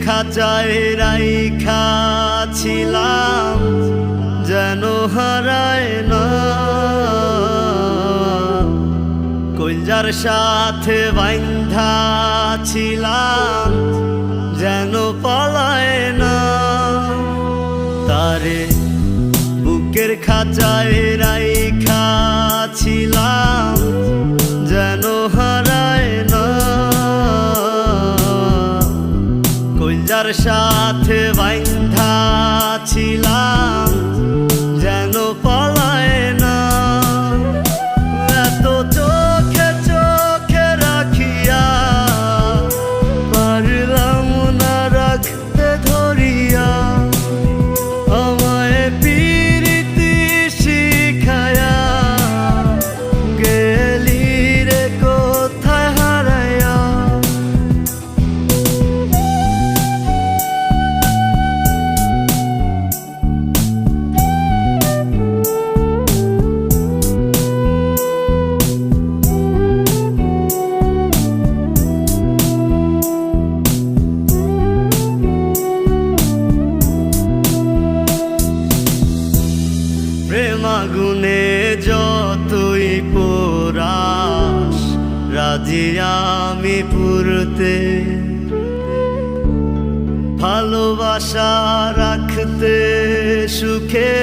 খাঁচায় রাইখা ছিলাম যেন হারায় না, কইজার সাথে বাইন্ধা ছিলাম যেন পালায় না। তারে বুকের খাঁচায় রাইখা ছিলাম যেন হারায় না, কইজার সাথে বাইন্ধা ছিলাম যেন পালায় না। এত চোখে চোখে রাখিয়া পারলাম না রাখতে ধরিয়া, আমায় পিরিতি শিখায়া গেলি রে কোথায় হারায়া। প্রেম আগুনে যতই পোড়াস রাজি আমি পুরতে, ভালোবাসা রাখতে সুখে